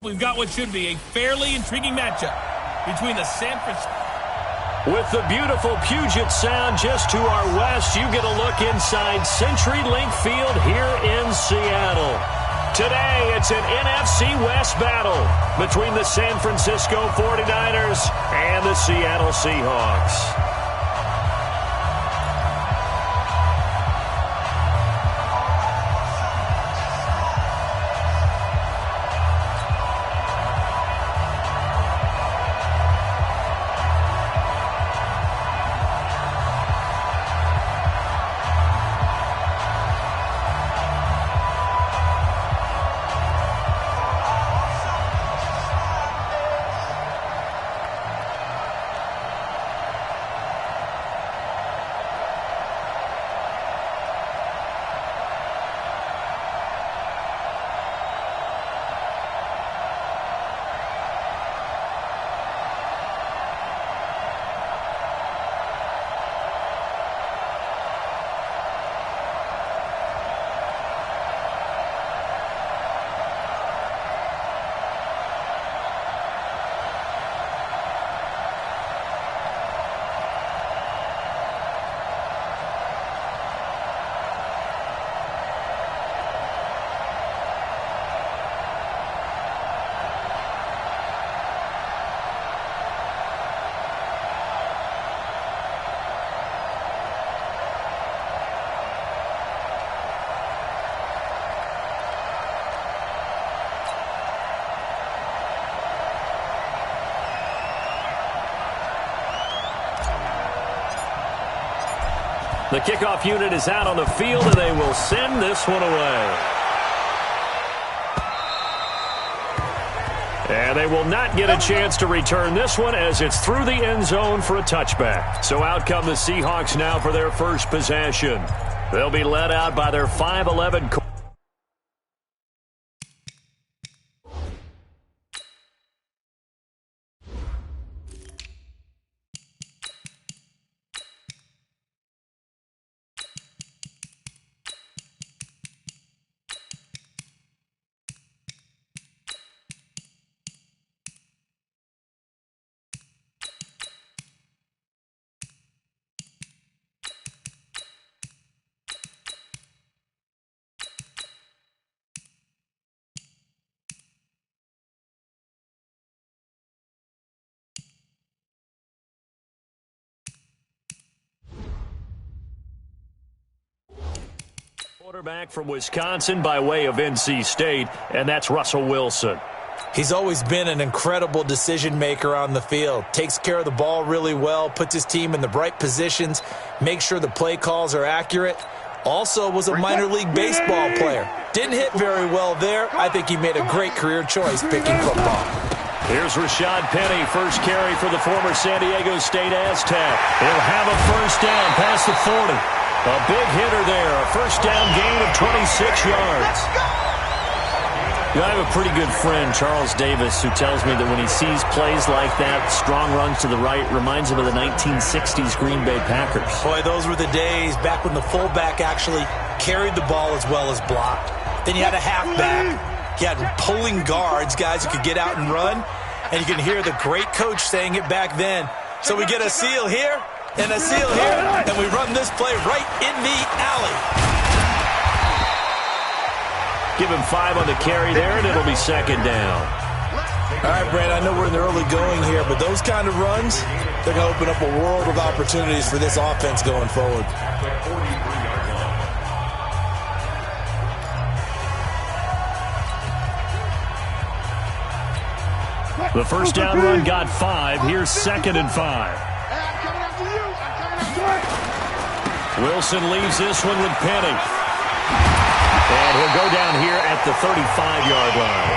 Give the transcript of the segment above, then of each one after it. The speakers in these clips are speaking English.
We've got what should be a fairly intriguing matchup between the San Francisco. With the beautiful Puget Sound just to our west, you get a look inside CenturyLink Field here in Seattle. Today, it's an NFC West battle between the San Francisco 49ers and the Seattle Seahawks. The kickoff unit is out on the field, and they will send this one away. And they will not get a chance to return this one as it's through the end zone for a touchback. So out come the Seahawks now for their first possession. They'll be led out by their 5'11" quarterback from Wisconsin by way of NC State, and that's Russell Wilson. He's always been an incredible decision maker on the field. Takes care of the ball really well, puts his team in the right positions, makes sure the play calls are accurate. Also was a minor league baseball player. Didn't hit very well there. I think he made a great career choice picking football. Here's Rashad Penny, first carry for the former San Diego State Aztec. He'll have a first down past the 40. A big hitter there, a first down gain of 26 yards. You know, I have a pretty good friend, Charles Davis, who tells me that when he sees plays like that, strong runs to the right, reminds him of the 1960s Green Bay Packers. Boy, those were the days back when the fullback actually carried the ball as well as blocked. Then you had a halfback. You had pulling guards, guys who could get out and run. And you can hear the great coach saying it back then. So we get a seal here and a seal here, and we run this play right in the alley. Give him 5 on the carry there, and it'll be second down. All right, Brad, I know we're in the early going here, but those kind of runs, they're going to open up a world of opportunities for this offense going forward. The first down run got 5. Here's 2nd and 5. Wilson leaves this one with Penny. And he'll go down here at the 35-yard line.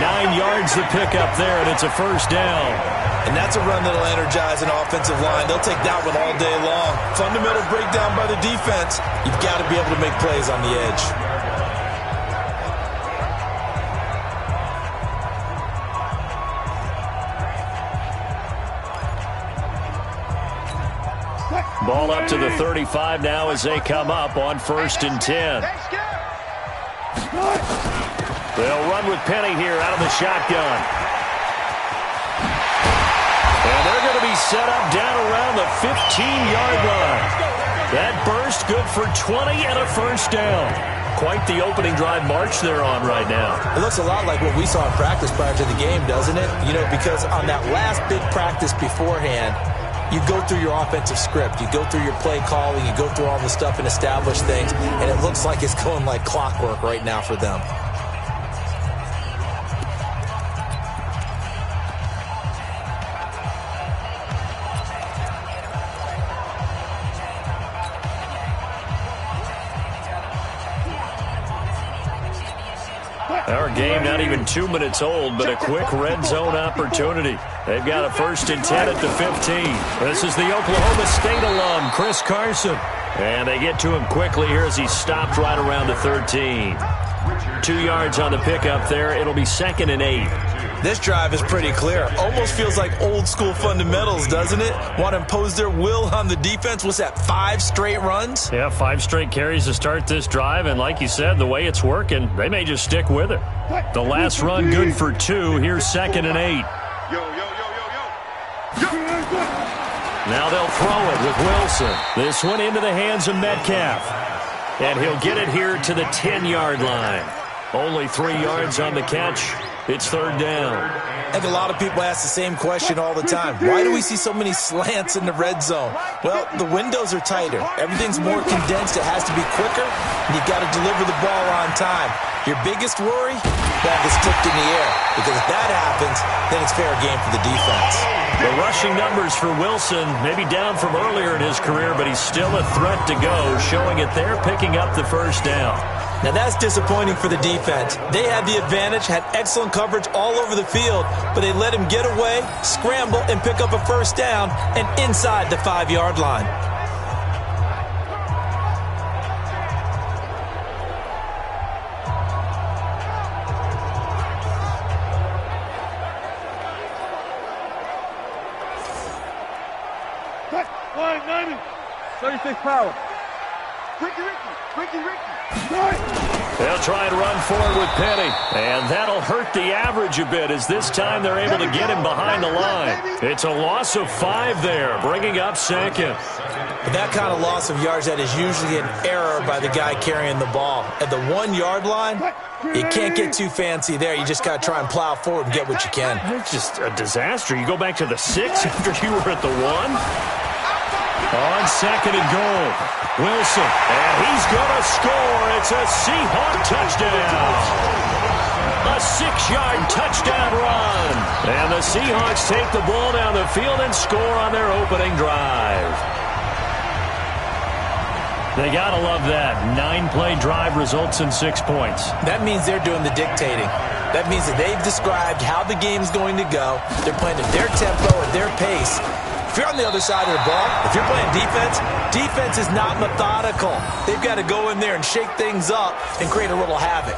9 yards to pick up there, and it's a first down. And that's a run that'll energize an offensive line. They'll take that one all day long. Fundamental breakdown by the defense. You've got to be able to make plays on the edge. Ball up to the 35 now as they come up on 1st and 10. They'll run with Penny here out of the shotgun. And they're going to be set up down around the 15-yard line. That burst good for 20 and a first down. Quite the opening drive march they're on right now. It looks a lot like what we saw in practice prior to the game, doesn't it? You know, because on that last big practice beforehand, you go through your offensive script. You go through your play calling. You go through all the stuff and establish things. And it looks like it's going like clockwork right now for them. Our game not even 2 minutes old, but a quick red zone opportunity. They've got a 1st and 10 at the 15. This is the Oklahoma State alum, Chris Carson. And they get to him quickly here as he stopped right around the 13. 2 yards on the pickup there. It'll be 2nd and 8. This drive is pretty clear. Almost feels like old school fundamentals, doesn't it? Want to impose their will on the defense. What's that, 5 straight runs? Yeah, 5 straight carries to start this drive. And like you said, the way it's working, they may just stick with it. The last run good for 2. Here's 2nd and 8. Now they'll throw it with Wilson. This one into the hands of Metcalf. And he'll get it here to the 10-yard line. Only 3 yards on the catch. It's 3rd down. I think a lot of people ask the same question all the time. Why do we see so many slants in the red zone? Well, the windows are tighter. Everything's more condensed. It has to be quicker, and you've got to deliver the ball on time. Your biggest worry? Ball gets tipped in the air. Because if that happens, then it's fair game for the defense. The rushing numbers for Wilson, maybe down from earlier in his career, but he's still a threat to go, showing it there, picking up the 1st down. Now that's disappointing for the defense. They had the advantage, had excellent coverage all over the field, but they let him get away, scramble, and pick up a 1st down and inside the 5-yard line. Line 90, 36 power. Ricky. They'll try and run forward with Penny. And that'll hurt the average a bit as this time they're able to get him behind the line. It's a loss of 5 there, bringing up 2nd. But that kind of loss of yards, that is usually an error by the guy carrying the ball. At the 1-yard line, you can't get too fancy there. You just got to try and plow forward and get what you can. It's just a disaster. You go back to the 6 after you were at the 1. On 2nd and goal, Wilson, and he's going to score. It's a Seahawk touchdown. A 6-yard touchdown run. And the Seahawks take the ball down the field and score on their opening drive. They got to love that. 9-play drive results in 6 points. That means they're doing the dictating. That means that they've described how the game's going to go. They're playing at their tempo, at their pace. If you're on the other side of the ball, if you're playing defense, defense is not methodical. They've got to go in there and shake things up and create a little havoc.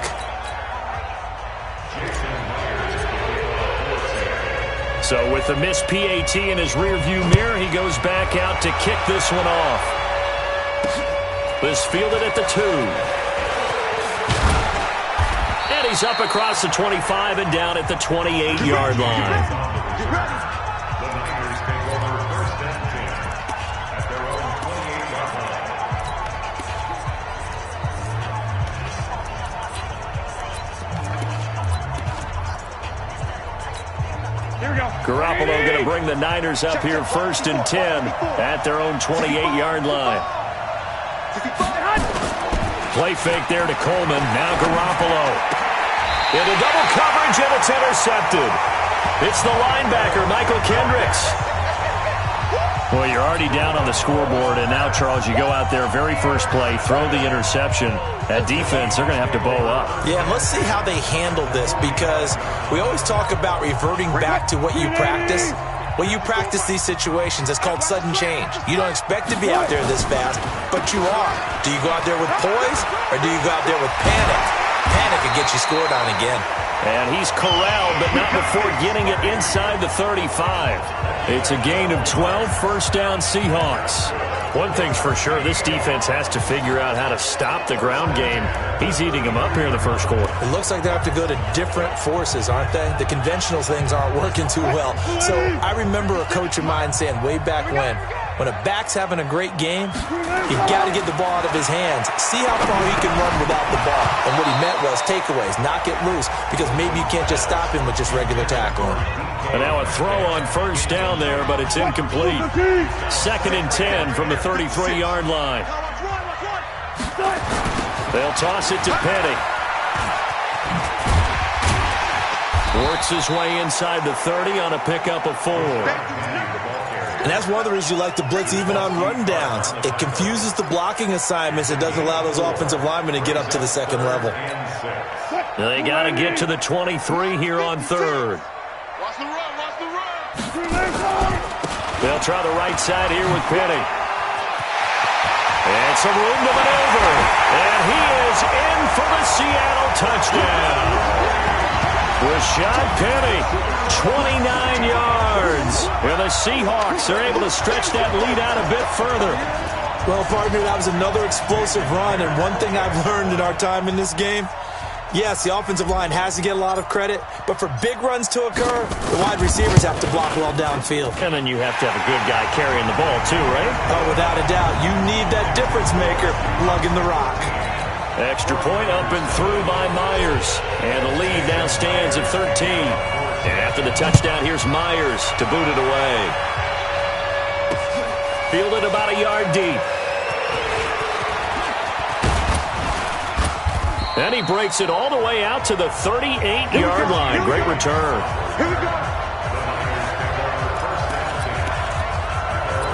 So with the missed PAT in his rearview mirror, he goes back out to kick this one off. This fielded at the 2. And he's up across the 25 and down at the 28-yard line. Garoppolo going to bring the Niners up here 1st and 10 at their own 28-yard line. Play fake there to Coleman. Now Garoppolo. Into double coverage, and it's intercepted. It's the linebacker, Michael Kendricks. Well, you're already down on the scoreboard, and now, Charles, you go out there, very first play, throw the interception. That defense, they're going to have to bow up. Yeah, and let's see how they handle this, because we always talk about reverting back to what you practice. When you practice these situations, it's called sudden change. You don't expect to be out there this fast, but you are. Do you go out there with poise, or do you go out there with panic? Panic could get you scored on again. And he's corralled, but not before getting it inside the 35. It's a gain of 12, 1st down Seahawks. One thing's for sure, this defense has to figure out how to stop the ground game. He's eating them up here in the first quarter. It looks like they have to go to different forces, aren't they? The conventional things aren't working too well. So I remember a coach of mine saying way back when a back's having a great game, you've got to get the ball out of his hands. See how far he can run without the ball. And what he meant was takeaways, knock it loose, because maybe you can't just stop him with just regular tackling. And now a throw on first down there, but it's incomplete. 2nd and 10 from the 33-yard line. They'll toss it to Petty. Works his way inside the 30 on a pickup of 4. And that's one of the reasons you like to blitz even on rundowns. It confuses the blocking assignments. It doesn't allow those offensive linemen to get up to the second level. They got to get to the 23 here on 3rd. Watch the run. They'll try the right side here with Petty. And some room to maneuver. And he is in for the Seattle touchdown. Rashad Penny, 29 yards. And the Seahawks are able to stretch that lead out a bit further. Well, partner, that was another explosive run. And one thing I've learned in our time in this game, yes, the offensive line has to get a lot of credit, but for big runs to occur, the wide receivers have to block well downfield. And then you have to have a good guy carrying the ball too, right? Oh, without a doubt. You need that difference maker lugging the rock. Extra point up and through by Myers. And the lead now stands at 13. And after the touchdown, here's Myers to boot it away. Fielded about a yard deep. And he breaks it all the way out to the 38-yard line. Great return. Here we go.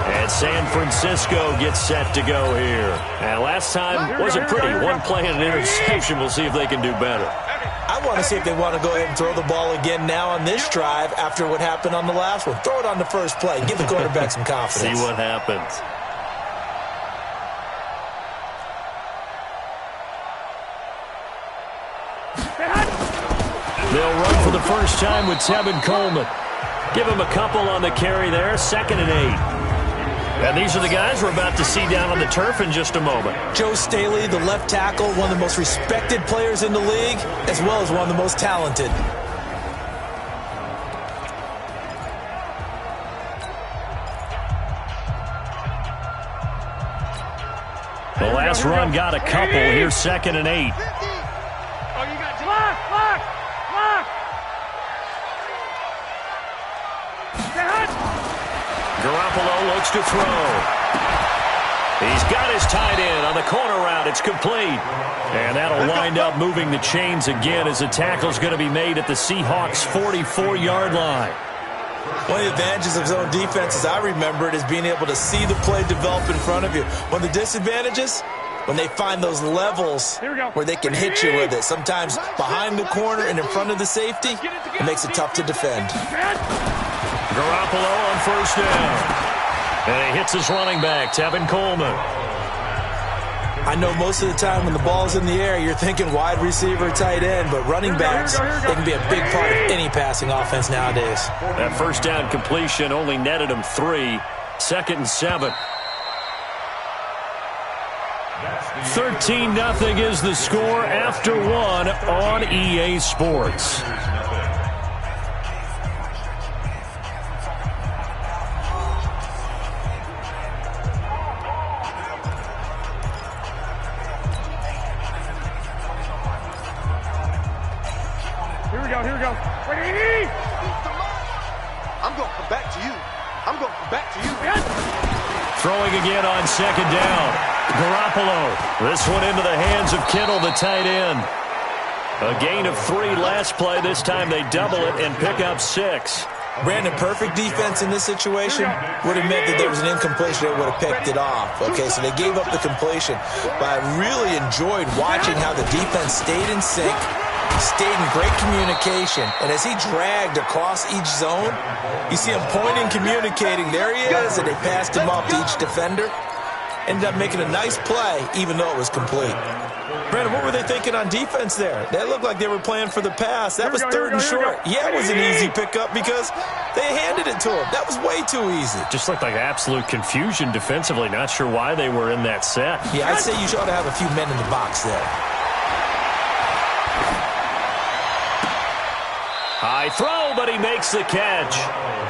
And San Francisco gets set to go here. And last time wasn't pretty. One play and an interception. We'll see if they can do better. I want to see if they want to go ahead and throw the ball again now on this drive after what happened on the last one. Throw it on the first play. Give the quarterback some confidence. See what happens. They'll run for the first time with Tevin Coleman. Give him a couple on the carry there. 2nd and 8. And these are the guys we're about to see down on the turf in just a moment. Joe Staley, the left tackle, one of the most respected players in the league, as well as one of the most talented. The last run got a couple. Here's 2nd and 8. Oh, you got block. Garoppolo looks to throw. He's got his tight end on the corner route. It's complete. And that'll wind up moving the chains again as the tackle's going to be made at the Seahawks' 44-yard line. One of the advantages of zone defense, as I remember it, is being able to see the play develop in front of you. One of the disadvantages, when they find those levels where they can hit you with it. Sometimes behind the corner and in front of the safety, it makes it tough to defend. Garoppolo on first down. And he hits his running back, Tevin Coleman. I know most of the time when the ball's in the air, you're thinking wide receiver, tight end, but running backs, they can be a big part of any passing offense nowadays. That first down completion only netted him 3. 2nd and 7. 13-0 is the score after 1 on EA Sports. Here we go. Ready? I'm going to come back to you. Throwing again on 2nd down. Garoppolo. This one into the hands of Kittle, the tight end. A gain of 3 last play. This time they double it and pick up 6. Brandon, perfect defense in this situation would have meant that there was an incompletion that would have picked it off. Okay, so they gave up the completion. But I really enjoyed watching how the defense stayed in sync, stayed in great communication. And as he dragged across each zone, you see him pointing, communicating. There he is, and they passed him off to each defender. ended up making a nice play, even though it was complete. Brandon, what were they thinking on defense there? They looked like they were playing for the pass. That was third and short. Yeah, it was an easy pickup because they handed it to him. That was way too easy. Just looked like absolute confusion defensively. Not sure why they were in that set. Yeah, I'd say you ought to have a few men in the box there. High throw, but he makes the catch.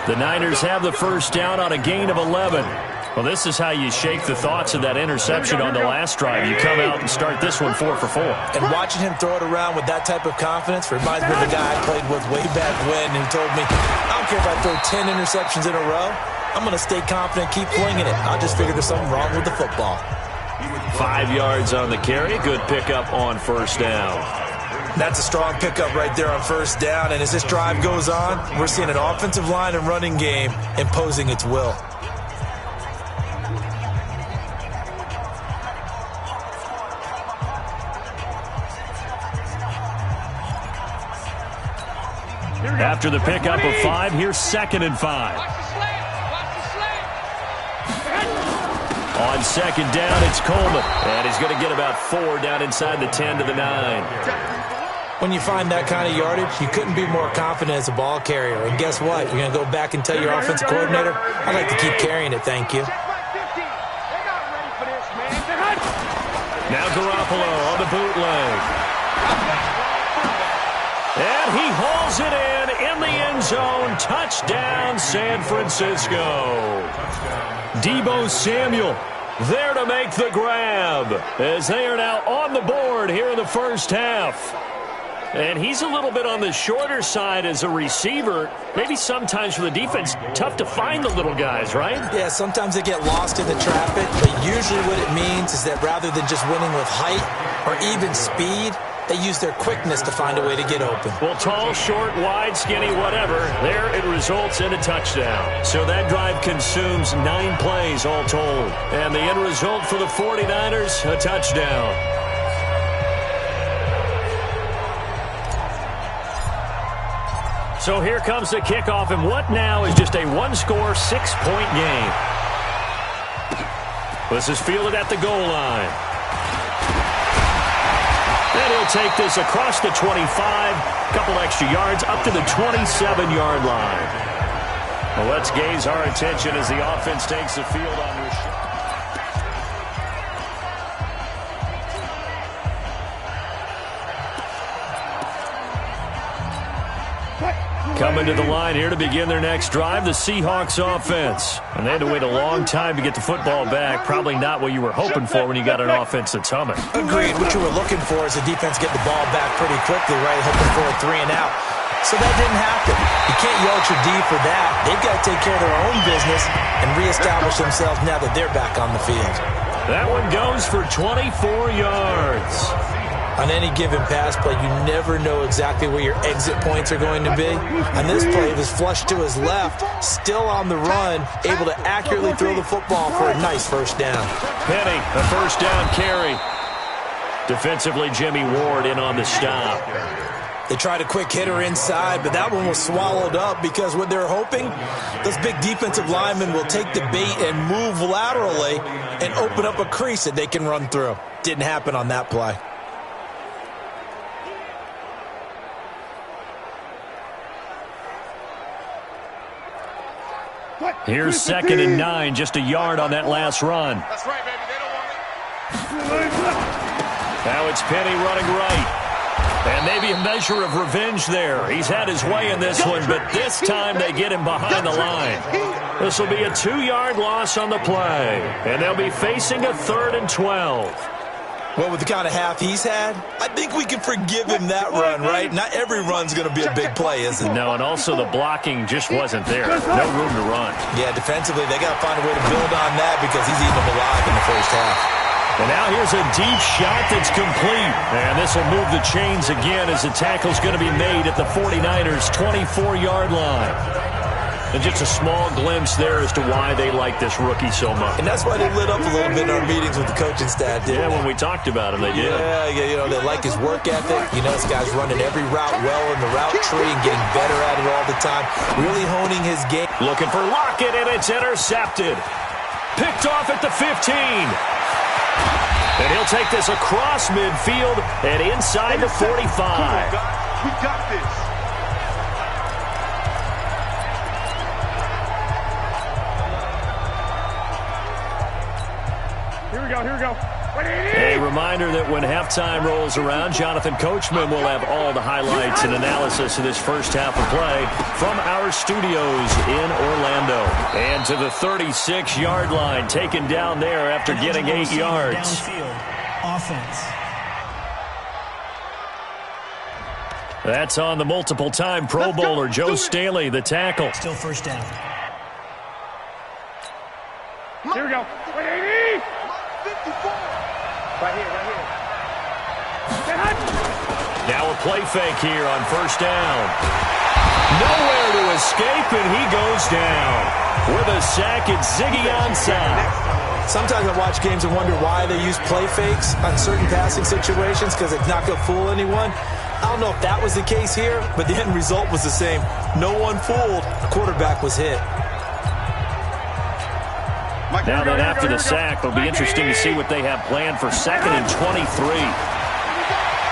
The Niners have the first down on a gain of 11. Well, this is how you shake the thoughts of that interception on the last drive. You come out and start this one 4 for 4. And watching him throw it around with that type of confidence reminds me of the guy I played with way back when who told me, I don't care if I throw 10 interceptions in a row. I'm going to stay confident, keep flinging it. I just figured there's something wrong with the football. 5 yards on the carry. Good pickup on first down. That's a strong pickup right there on first down. And as this drive goes on, we're seeing an offensive line and running game imposing its will. After the pickup of 5, here's 2nd and 5. On 2nd down, it's Coleman. And he's going to get about 4 down inside the 10 to the 9. When you find that kind of yardage, you couldn't be more confident as a ball carrier. And guess what? You're going to go back and tell your offensive coordinator, I'd like to keep carrying it, thank you. Now Garoppolo on the bootleg. And he hauls it in the end zone. Touchdown, San Francisco. Deebo Samuel there to make the grab as they are now on the board here in the first half. And he's a little bit on the shorter side as a receiver. Maybe sometimes for the defense, tough to find the little guys, right? Yeah, sometimes they get lost in the traffic, but usually what it means is that rather than just winning with height or even speed, they use their quickness to find a way to get open. Well, tall, short, wide, skinny, whatever, there it results in a touchdown. So that drive consumes 9 plays all told. And the end result for the 49ers, a touchdown. So here comes the kickoff, and what now is just a one-score, 6-point game. This is fielded at the goal line. And he'll take this across the 25, couple extra yards, up to the 27-yard line. Well, let's gaze our attention as the offense takes the field on Rashad. Coming to the line here to begin their next drive, the Seahawks offense. And they had to wait a long time to get the football back. Probably not what you were hoping for when you got an offense that's humming. Agreed. What you were looking for is the defense get the ball back pretty quickly, right? Hoping for a 3 and out. So that didn't happen. You can't yell at your D for that. They've got to take care of their own business and reestablish themselves now that they're back on the field. That one goes for 24 yards. On any given pass play, you never know exactly where your exit points are going to be. On this play, it was flushed to his left, still on the run, able to accurately throw the football for a nice first down. Penny, a first down carry. Defensively, Jimmy Ward in on the stop. They tried a quick hitter inside, but that one was swallowed up because what they're hoping, those big defensive linemen will take the bait and move laterally and open up a crease that they can run through. Didn't happen on that play. Here's 2nd and 9, just a yard on that last run. That's right, baby. They don't want it. Now it's Penny running right. And maybe a measure of revenge there. He's had his way in this one, but this time they get him behind the line. This will be a 2-yard loss on the play. And they'll be facing a 3rd and 12. Well, with the kind of half he's had, I think we can forgive him that run, right? Not every run's going to be a big play, is it? No, and also the blocking just wasn't there. No room to run. Yeah, defensively, they got to find a way to build on that because he's eating them alive in the first half. And now here's a deep shot that's complete. And this will move the chains again as the tackle's going to be made at the 49ers' 24-yard line. And just a small glimpse there as to why they like this rookie so much. And that's why they lit up a little bit in our meetings with the coaching staff, didn't they? When we talked about him, they did. Yeah, you know, they like his work ethic. You know, this guy's running every route well in the route tree and getting better at it all the time. Really honing his game. Looking for Lockett, and it's intercepted. Picked off at the 15. And he'll take this across midfield and inside the 45. Come on, guys. We got this. Here we go, here we go. A reminder that when halftime rolls around, Jonathan Coachman will have all the highlights and analysis of this first half of play from our studios in Orlando. And to the 36-yard line, taken down there after getting 8 yards. Downfield. Offense. That's on the multiple-time Pro Bowler Joe Staley, the tackle. Still first down. Here we go. 54. Right here. Now a play fake here on first down. Nowhere to escape, and he goes down. With a sack, it's Ziggy Ansah. Sometimes I watch games and wonder why they use play fakes on certain passing situations because it's not going to fool anyone. I don't know if that was the case here, but the end result was the same. No one fooled. The quarterback was hit. Now then, after the sack, it'll be interesting to see what they have planned for 2nd and 23.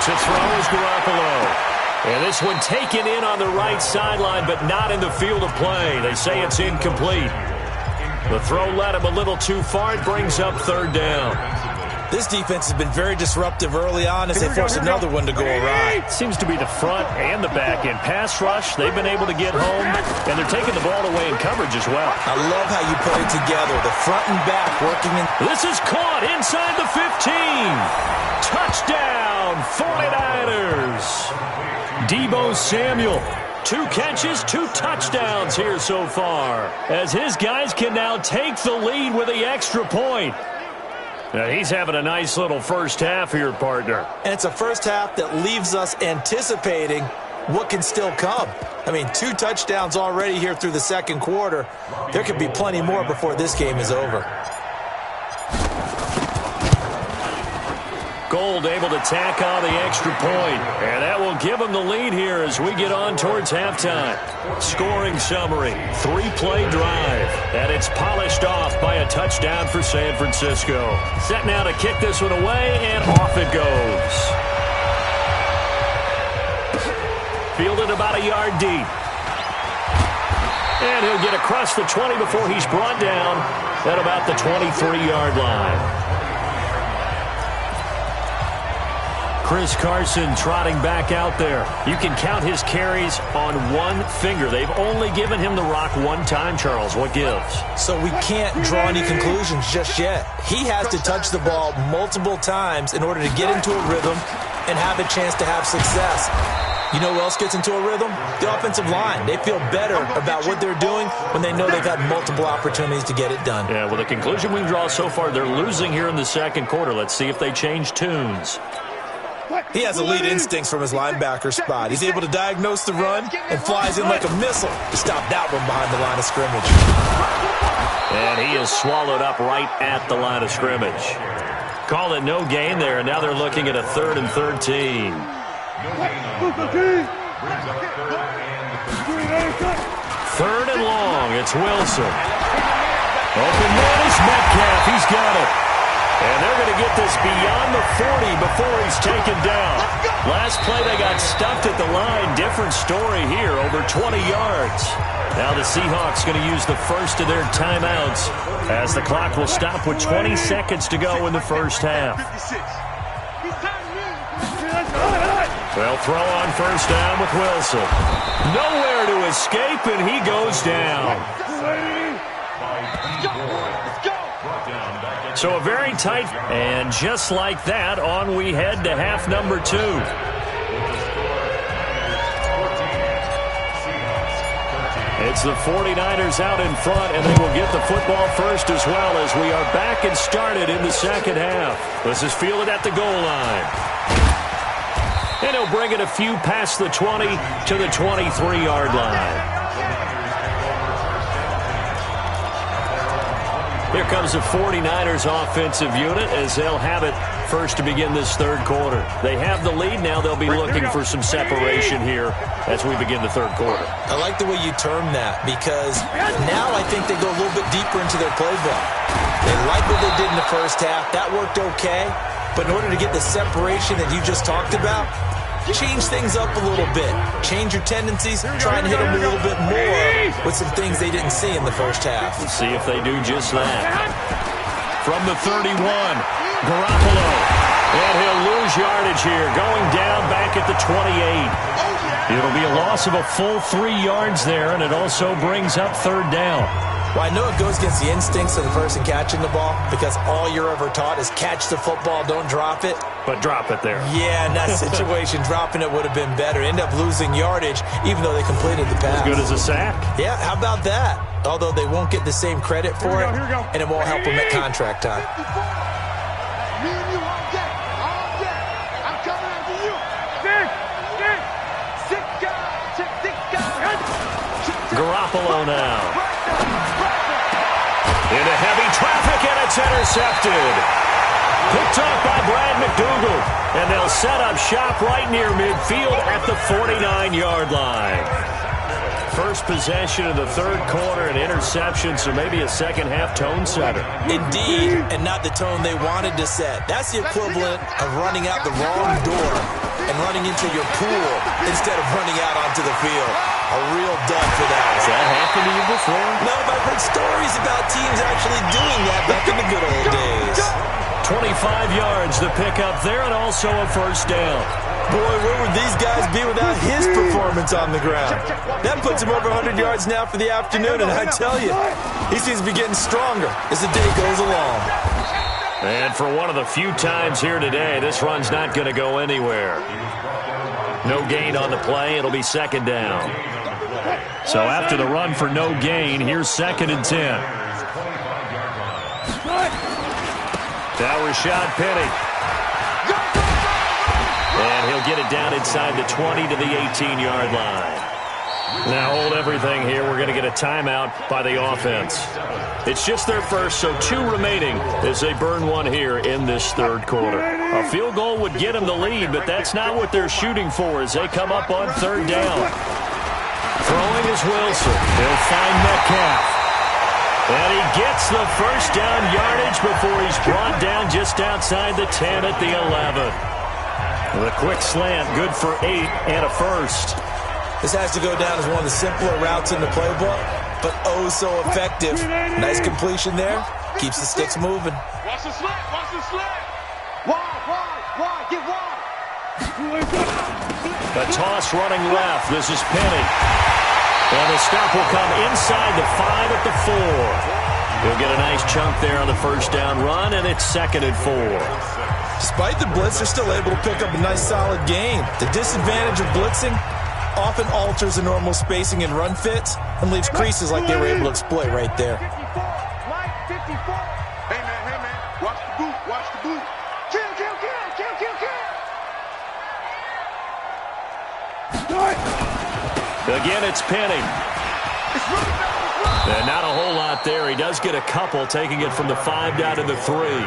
To throw is Garoppolo. And this one taken in on the right sideline, but not in the field of play. They say it's incomplete. The throw led him a little too far. It brings up 3rd down. This defense has been very disruptive early on as they force another one to go awry. Seems to be the front and the back end. Pass rush, they've been able to get home, and they're taking the ball away in coverage as well. I love how you put it together. The front and back working in. This is caught inside the 15. Touchdown, 49ers. Deebo Samuel. 2 catches, 2 touchdowns here so far, as his guys can now take the lead with the extra point. Now, he's having a nice little first half here, partner. And it's a first half that leaves us anticipating what can still come. I mean, 2 touchdowns already here through the second quarter. There could be plenty more before this game is over. Gold able to tack on the extra point, and that will give them the lead here as we get on towards halftime. Scoring summary, 3-play drive, and it's polished off by a touchdown for San Francisco. Set now to kick this one away, and off it goes. Fielded about a yard deep. And he'll get across the 20 before he's brought down at about the 23-yard line. Chris Carson trotting back out there. You can count his carries on one finger. They've only given him the rock one time, Charles. What gives? So we can't draw any conclusions just yet. He has to touch the ball multiple times in order to get into a rhythm and have a chance to have success. You know who else gets into a rhythm? The offensive line. They feel better about what they're doing when they know they've had multiple opportunities to get it done. Yeah, well, the conclusion we can draw so far, they're losing here in the second quarter. Let's see if they change tunes. He has elite instincts from his linebacker spot. He's able to diagnose the run and flies in like a missile to stop that one behind the line of scrimmage. And he is swallowed up right at the line of scrimmage. Call it no gain there, and now they're looking at a 3rd and 13. 3rd and long, it's Wilson. Open man is Metcalf, he's got it. And they're going to get this beyond the 40 before he's taken down. Last play, they got stuffed at the line. Different story here, over 20 yards. Now the Seahawks going to use the first of their timeouts as the clock will stop with 20 seconds to go in the first half. Well, throw on first down with Wilson. Nowhere to escape, and he goes down. So a very tight, and just like that, on we head to half number 2. It's the 49ers out in front, and they will get the football first as well as we are back and started in the second half. This is fielded at the goal line. And he'll bring it a few past the 20 to the 23-yard line. Here comes the 49ers offensive unit as they'll have it first to begin this third quarter. They have the lead now. They'll be looking for some separation here as we begin the third quarter. I like the way you term that because now I think they go a little bit deeper into their playbook. They like what they did in the first half. That worked okay. But in order to get the separation that you just talked about, change things up a little bit. Change your tendencies. Try and hit them a little bit more with some things they didn't see in the first half. Let's see if they do just that. From the 31, Garoppolo. And he'll lose yardage here, going down back at the 28. It'll be a loss of a full 3 yards there, and it also brings up third down. Well, I know it goes against the instincts of the person catching the ball because all you're ever taught is catch the football, don't drop it. But drop it there. Yeah, in that situation, dropping it would have been better. End up losing yardage, even though they completed the pass. As good as a sack. Yeah, how about that? Although they won't get the same credit for it, and it won't help them at contract time. Me and you all day. All day. I'm coming after you. Six guys. Garoppolo now. Into heavy traffic, and it's intercepted. Picked off by Brad McDougal. And they'll set up shop right near midfield at the 49-yard line. First possession of the third quarter, an interception, so maybe a second-half tone setter. Indeed, and not the tone they wanted to set. That's the equivalent of running out the wrong door and running into your pool instead of running out onto the field. A real dud for that. Has that happened to you before? No, but I've heard stories about teams actually doing that back in the good old days. 25 yards the pickup there, and also a first down. Boy, where would these guys be without his performance on the ground? That puts him over 100 yards now for the afternoon, and I tell you, he seems to be getting stronger as the day goes along. And for one of the few times here today, this run's not going to go anywhere. No gain on the play. It'll be second down. So after the run for no gain, here's 2nd and 10. Now Rashad Penny. And he'll get it down inside the 20 to the 18-yard line. Now hold everything here. We're going to get a timeout by the offense. It's just their first, so 2 remaining as they burn one here in this third quarter. A field goal would get them the lead, but that's not what they're shooting for as they come up on third down. Throwing is Wilson. He'll find Metcalf. And he gets the first down yardage before he's brought down just outside the 10 at the 11. The quick slant, good for 8 and a first. This has to go down as one of the simpler routes in the playbook, but oh so effective. Nice completion there. Keeps the sticks moving. Watch the slant. Watch the slant. Wide. Get wide. The toss running left. This is Penny. And the stop will come inside the 5 at the 4. He'll get a nice chunk there on the first down run, and it's 2nd and 4. Despite the blitz, they're still able to pick up a nice solid gain. The disadvantage of blitzing often alters the normal spacing and run fits and leaves creases like they were able to exploit right there. 54. Mike, 54. Hey, man. Watch the boot. Kill. Again, it's Penny. And not a whole lot there. He does get a couple, taking it from the 5 down to the 3.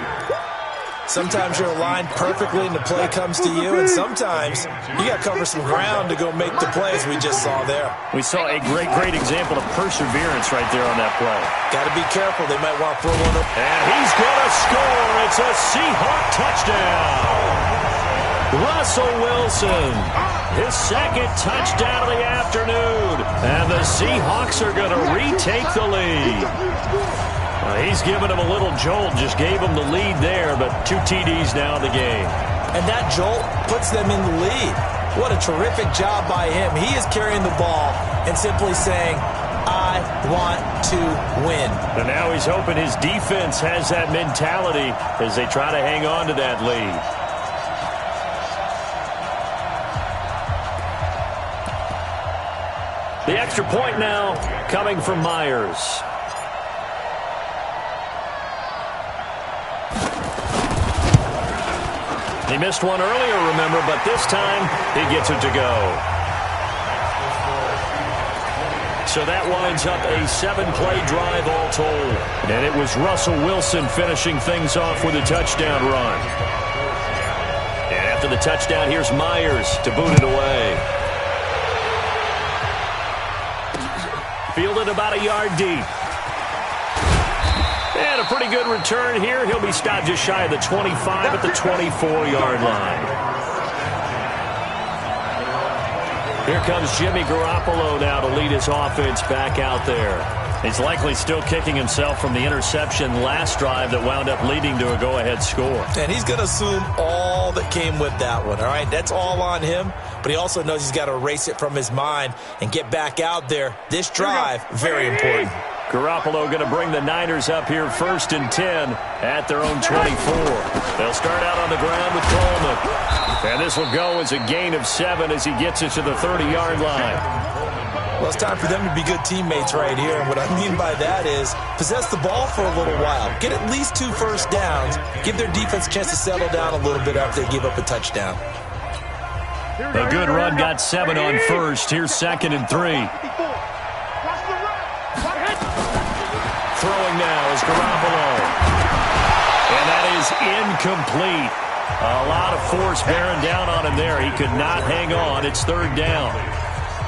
Sometimes you're aligned perfectly and the play comes to you, and sometimes you got to cover some ground to go make the plays we just saw there. We saw a great example of perseverance right there on that play. Got to be careful. They might want to throw one up. And he's going to score. It's a Seahawk touchdown. Russell Wilson, his 2nd touchdown of the afternoon. And the Seahawks are going to retake the lead. He's given him a little jolt, just gave him the lead there, but 2 TDs now in the game. And that jolt puts them in the lead. What a terrific job by him. He is carrying the ball and simply saying, I want to win. And now he's hoping his defense has that mentality as they try to hang on to that lead. The extra point now coming from Myers. He missed one earlier, remember, but this time he gets it to go. So that winds up a 7-play drive all told. And it was Russell Wilson finishing things off with a touchdown run. And after the touchdown, here's Myers to boot it away. Fielded about a yard deep. And a pretty good return here. He'll be stopped just shy of the 25 at the 24-yard line. Here comes Jimmy Garoppolo now to lead his offense back out there. He's likely still kicking himself from the interception last drive that wound up leading to a go-ahead score. And he's going to assume all that came with that one, all right? That's all on him, but he also knows he's got to erase it from his mind and get back out there. This drive, very important. Garoppolo going to bring the Niners up here 1st and 10 at their own 24. They'll start out on the ground with Coleman. And this will go as a gain of 7 as he gets it to the 30-yard line. Well, it's time for them to be good teammates right here. And what I mean by that is possess the ball for a little while. Get at least 2 first downs. Give their defense a chance to settle down a little bit after they give up a touchdown. A good run got 7 on first. Here's 2nd and 3. Throwing now is Garoppolo. And that is incomplete. A lot of force bearing down on him there. He could not hang on. It's 3rd down.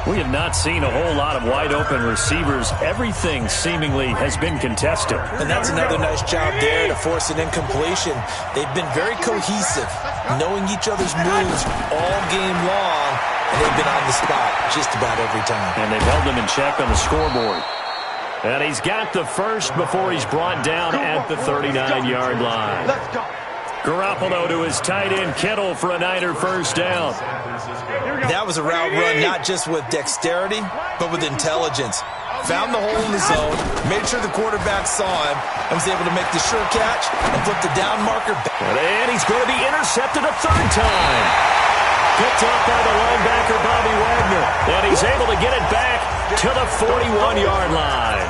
We have not seen a whole lot of wide-open receivers. Everything seemingly has been contested. And that's another nice job there to force an incompletion. They've been very cohesive, knowing each other's moves all game long, and they've been on the spot just about every time. And they've held them in check on the scoreboard. And he's got the first before he's brought down at the 39-yard line. Let's go. Garoppolo to his tight end, Kittle, for a Niner first down. That was a route run not just with dexterity, but with intelligence. Found the hole in the zone, made sure the quarterback saw him, and was able to make the sure catch and flip the down marker back. And he's going to be intercepted a 3rd time. Picked up by the linebacker, Bobby Wagner. And he's able to get it back to the 41-yard line.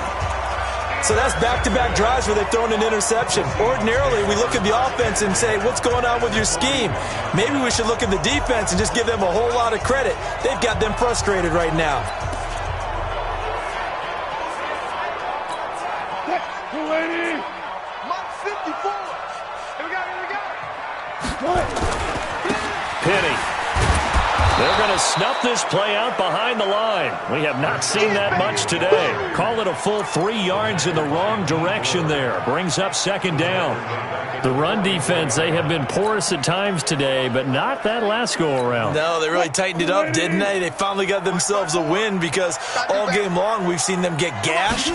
So that's back-to-back drives where they've thrown an interception. Ordinarily, we look at the offense and say, what's going on with your scheme? Maybe we should look at the defense and just give them a whole lot of credit. They've got them frustrated right now. Penny. They're going to snuff this play out behind the line. We have not seen that much today. Call it a full 3 yards in the wrong direction there. Brings up 2nd down. The run defense, they have been porous at times today, but not that last go-around. No, they really tightened it up, didn't they? They finally got themselves a win because all game long we've seen them get gashed.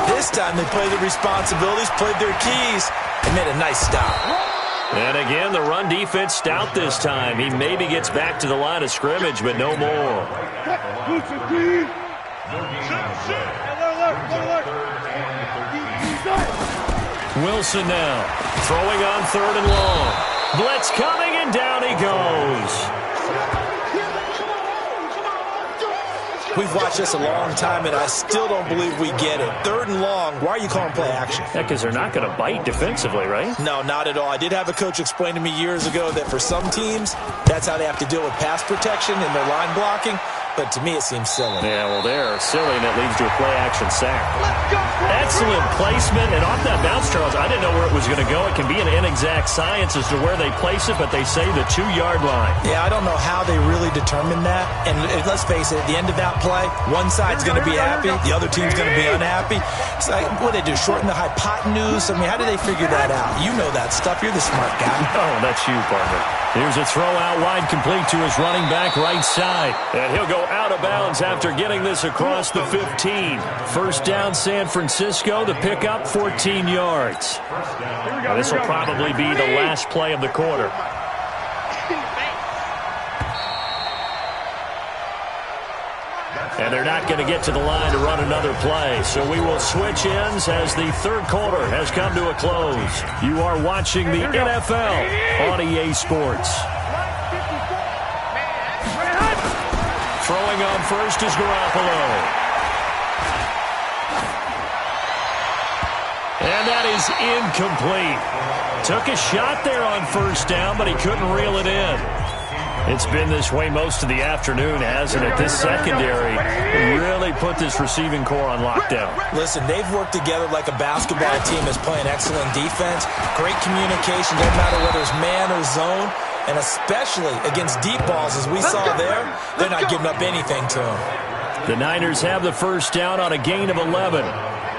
This time they played their responsibilities, played their keys, and made a nice stop. And again, the run defense stout this time. He maybe gets back to the line of scrimmage, but no more. Wilson now, throwing on 3rd and long. Blitz coming, and down he goes. We've watched this a long time, and I still don't believe we get it. 3rd and long, why are you calling play action? Yeah, because they're not going to bite defensively, right? No, not at all. I did have a coach explain to me years ago that for some teams, that's how they have to deal with pass protection and their line blocking. But to me, it seems silly. Yeah, well, they're silly, and it leads to a play-action sack. Excellent placement, and off that bounce, Charles, I didn't know where it was going to go. It can be an inexact science as to where they place it, but they say the 2-yard line. Yeah, I don't know how they really determine that. And let's face it, at the end of that play, one side's going to be happy, the other team's going to be unhappy. So what do they do, shorten the hypotenuse? I mean, how do they figure that out? You know that stuff. You're the smart guy. Oh, that's you, partner. Here's a throw out wide, complete to his running back right side. And he'll go out of bounds after getting this across the 15. First down, San Francisco. The pickup, 14 yards. Now, this will probably be the last play of the quarter. And they're not going to get to the line to run another play. So we will switch ends as the 3rd quarter has come to a close. You are watching the NFL on EA Sports. Throwing on first is Garoppolo. And that is incomplete. Took a shot there on 1st down, but he couldn't reel it in. It's been this way most of the afternoon, hasn't it? This secondary really put this receiving core on lockdown. Listen, they've worked together like a basketball team that's playing excellent defense. Great communication, doesn't matter whether it's man or zone. And especially against deep balls, as we saw there, they're not giving up anything to them. The Niners have the first down on a gain of 11.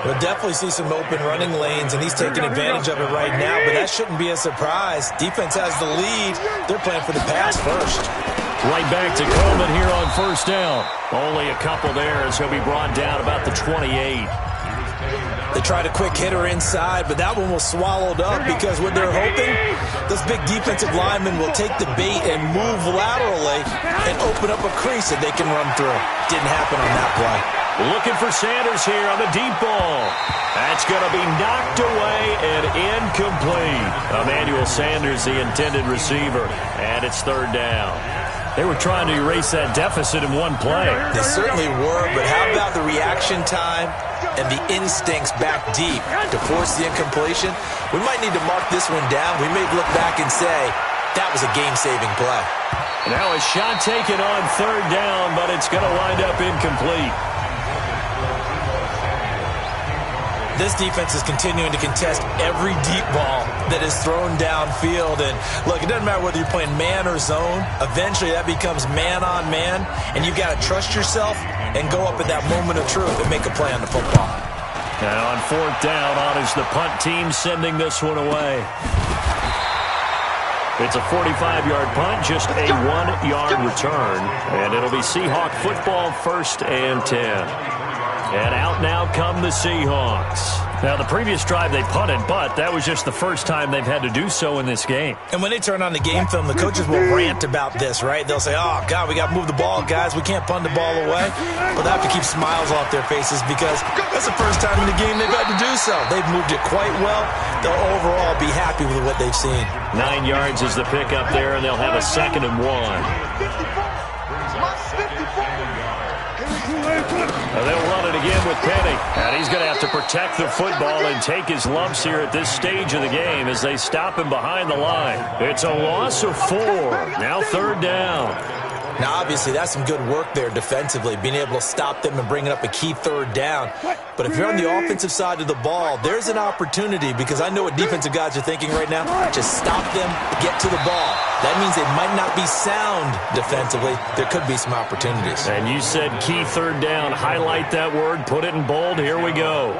We'll definitely see some open running lanes, and he's taking advantage of it right now, but that shouldn't be a surprise. Defense has the lead. They're playing for the pass first. Right back to Coleman here on first down. Only a couple there as he'll be brought down about the 28. They tried a quick hitter inside, but that one was swallowed up because what they're hoping, those big defensive linemen will take the bait and move laterally and open up a crease that they can run through. Didn't happen on that play. Looking for Sanders here on the deep ball. That's going to be knocked away and incomplete. Emmanuel Sanders, the intended receiver, and it's third down. They were trying to erase that deficit in one play. They certainly were, but how about the reaction time and the instincts back deep to force the incompletion? We might need to mark this one down. We may look back and say, that was a game-saving play. Now a shot taken on third down, but it's going to wind up incomplete. This defense is continuing to contest every deep ball that is thrown downfield. And look, it doesn't matter whether you're playing man or zone. Eventually that becomes man on man, and you've got to trust yourself and go up at that moment of truth and make a play on the football. Now on fourth down, on is the punt team sending this one away. It's a 45-yard punt, just a 1-yard return. And it'll be Seahawk football, 1st and 10. And out now come the Seahawks. Now, the previous drive they punted, but that was just the first time they've had to do so in this game. And when they turn on the game film, the coaches will rant about this, right? They'll say, oh, God, we got to move the ball, guys. We can't punt the ball away. But they have to keep smiles off their faces because that's the first time in the game they've had to do so. They've moved it quite well. They'll overall be happy with what they've seen. 9 yards is the pickup there, and they'll have a 2nd and 1. They'll run it again with Penny. And he's going to have to protect the football and take his lumps here at this stage of the game as they stop him behind the line. It's a loss of 4. Now third down. Now, obviously, that's some good work there defensively, being able to stop them and bringing up a key third down. But if you're on the offensive side of the ball, there's an opportunity because I know what defensive guys are thinking right now. Just stop them, get to the ball. That means they might not be sound defensively. There could be some opportunities. And you said key third down. Highlight that word. Put it in bold. Here we go.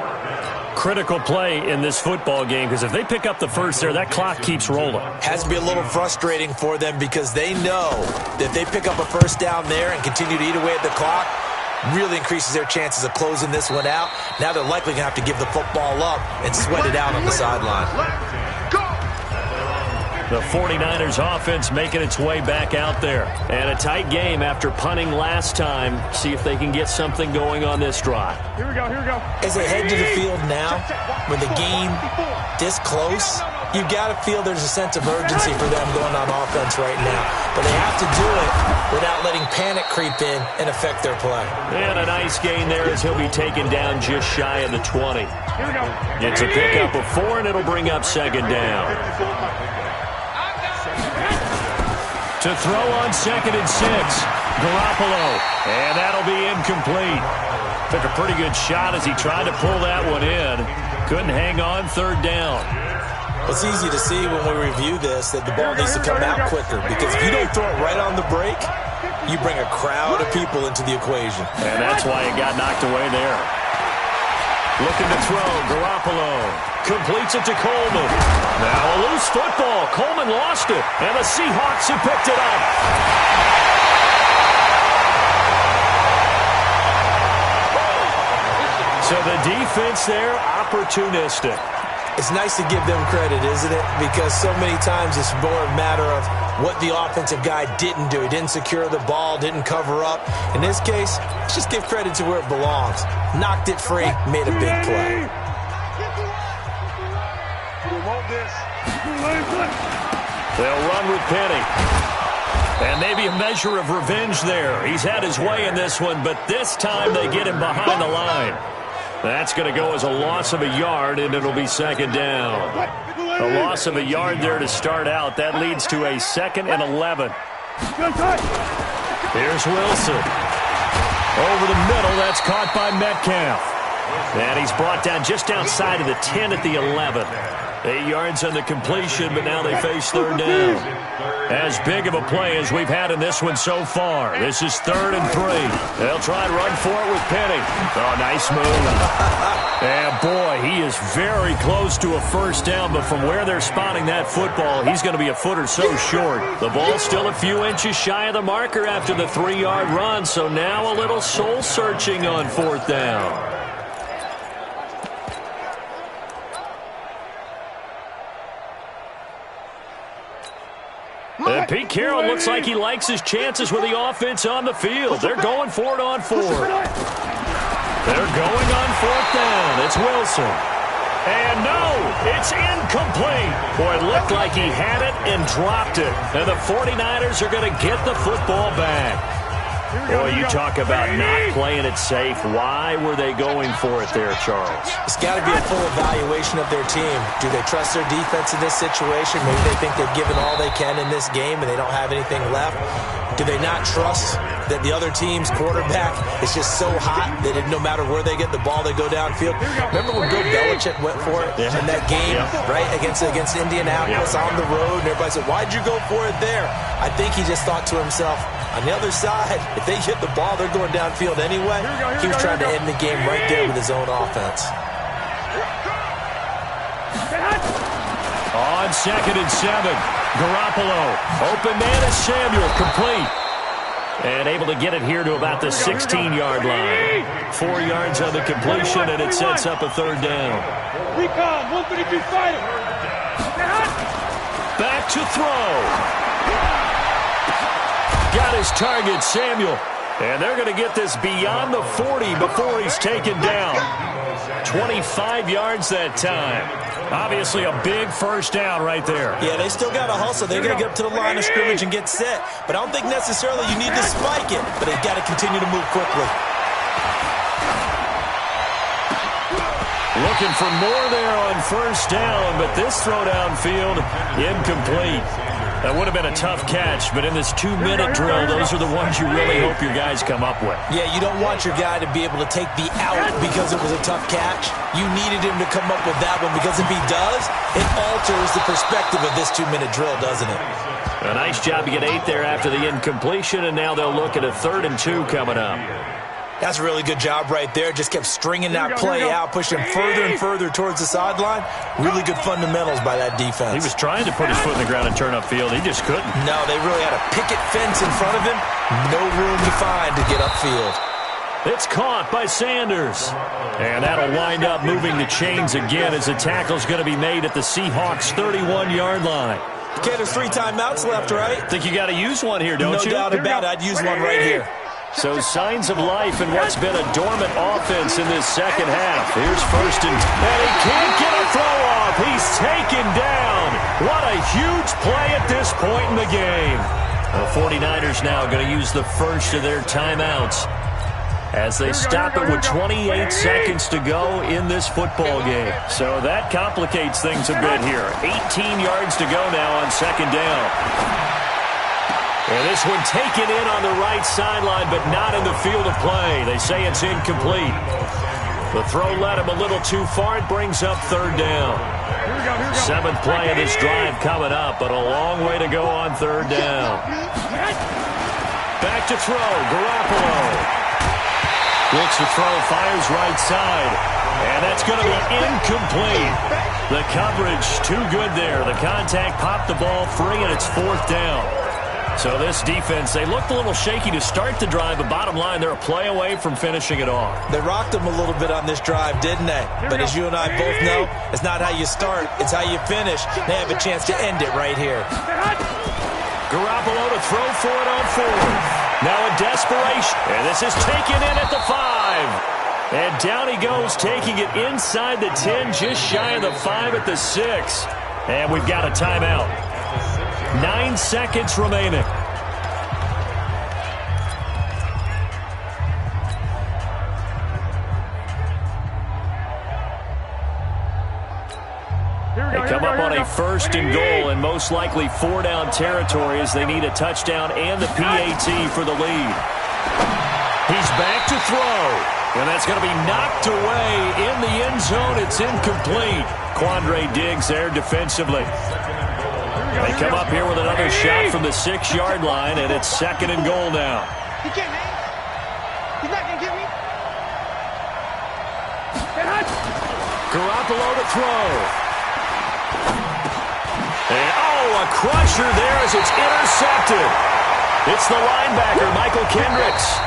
Critical play in this football game because if they pick up the first there, that clock keeps rolling. Has to be a little frustrating for them because they know that if they pick up a first down there and continue to eat away at the clock, really increases their chances of closing this one out. Now they're likely going to have to give the football up and sweat it out on the sideline. The 49ers offense making its way back out there. And a tight game after punting last time. See if they can get something going on this drive. Here we go, here we go. As they head to the field now, with the game this close, you've got to feel there's a sense of urgency for them going on offense right now. But they have to do it without letting panic creep in and affect their play. And a nice gain there as he'll be taken down just shy of the 20. Here we go. It's a pickup of 4, and it'll bring up 2nd down. To throw on 2nd and 6. Garoppolo. And that'll be incomplete. Took a pretty good shot as he tried to pull that one in. Couldn't hang on third down. It's easy to see when we review this that the ball needs to come out quicker because if you don't throw it right on the break, you bring a crowd of people into the equation. And that's why it got knocked away there. Looking to throw. Garoppolo completes it to Coleman. Now a loose football. Coleman lost it. And the Seahawks have picked it up. So the defense there, opportunistic. It's nice to give them credit, isn't it? Because so many times it's more a matter of what the offensive guy didn't do. He didn't secure the ball, didn't cover up. In this case, let's just give credit to where it belongs. Knocked it free, made a big play. They'll run with Penny. And maybe a measure of revenge there. He's had his way in this one, but this time they get him behind the line. That's going to go as a loss of a yard, and it'll be 2nd down. A loss of a yard there to start out. That leads to a 2nd and 11. Here's Wilson. Over the middle, that's caught by Metcalf. And he's brought down just outside of the 10 at the 11. 8 yards on the completion, but now they face third down. As big of a play as we've had in this one so far. This is 3rd and 3. They'll try and run for it with Penny. Oh, nice move. And, boy, he is very close to a first down, but from where they're spotting that football, he's going to be a foot or so short. The ball's still a few inches shy of the marker after the 3-yard run, so now a little soul-searching on 4th down. And Pete Carroll looks like he likes his chances with the offense on the field. They're going for it on 4th. They're going on 4th down. It's Wilson. And no, it's incomplete. Boy, it looked like he had it and dropped it. And the 49ers are going to get the football back. Boy, you talk about not playing it safe. Why were they going for it there, Charles? It's got to be a full evaluation of their team. Do they trust their defense in this situation? Maybe they think they've given all they can in this game and they don't have anything left. Do they not trust that the other team's quarterback is just so hot that no matter where they get the ball, they go downfield? Remember when Bill Belichick went for it in that game, right, against Indianapolis on the road, and everybody said, why'd you go for it there? I think he just thought to himself, on the other side, if they hit the ball, they're going downfield anyway. He was trying to end the game right there with his own offense. On 2nd and 7, Garoppolo. Open man is Samuel, complete. And able to get it here to about the 16-yard line. 4 yards on the completion, and it sets up a 3rd down. Recon, 132 fighter. Back to throw. Got his target, Samuel. And they're going to get this beyond the 40 before he's taken down. 25 yards that time. Obviously a big first down right there. Yeah, they still got to hustle. They're going to get up to the line of scrimmage and get set. But I don't think necessarily you need to spike it. But they've got to continue to move quickly. Looking for more there on first down, but this throw downfield, incomplete. That would have been a tough catch, but in this 2-minute drill, those are the ones you really hope your guys come up with. Yeah, you don't want your guy to be able to take the out because it was a tough catch. You needed him to come up with that one because if he does, it alters the perspective of this 2-minute drill, doesn't it? A nice job to get 8 there after the incompletion, and now they'll look at a 3rd and 2 coming up. That's a really good job right there. Just kept stringing that play out, pushing further and further towards the sideline. Really good fundamentals by that defense. He was trying to put his foot in the ground and turn upfield. He just couldn't. No, they really had a picket fence in front of him. No room to find to get upfield. It's caught by Sanders. And that'll wind up moving the chains again as the tackle's going to be made at the Seahawks' 31-yard line. Okay, there's 3 timeouts left, right? Think you got to use one here, don't you? No doubt about it. I'd use one right here. So signs of life in what's been a dormant offense in this second half. Here's 1st and he can't get a throw off. He's taken down. What a huge play at this point in the game. The 49ers now going to use the first of their timeouts as they stop it with 28 seconds to go in this football game. So that complicates things a bit here. 18 yards to go now on 2nd down. And this one taken in on the right sideline, but not in the field of play. They say it's incomplete. The throw led him a little too far. It brings up 3rd down. 7th play of this drive coming up, but a long way to go on 3rd down. Back to throw, Garoppolo. Looks to throw, fires right side. And that's going to be incomplete. The coverage too good there. The contact popped the ball free, and it's 4th down. So this defense, they looked a little shaky to start the drive, but bottom line, they're a play away from finishing it off. They rocked them a little bit on this drive, didn't they? But as you and I both know, it's not how you start, it's how you finish. They have a chance to end it right here. Garoppolo to throw for it on 4th. Now a desperation, and this is taken in at the 5. And down he goes, taking it inside the 10, just shy of the 5 at the 6. And we've got a timeout. 9 seconds remaining. They come up on a 1st and goal and most likely 4-down territory as they need a touchdown and the PAT for the lead. He's back to throw. And that's going to be knocked away in the end zone. It's incomplete. Quandre Diggs there defensively. They come up here with another shot from the 6-yard line, and it's 2nd and goal now. He can't hang. He's not going to get me. Garoppolo to throw. And, a crusher there as it's intercepted. It's the linebacker, Michael Kendricks.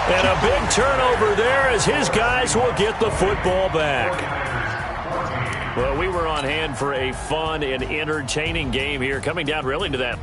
And a big turnover there as his guys will get the football back. Well, we were on hand for a fun and entertaining game here, coming down really to that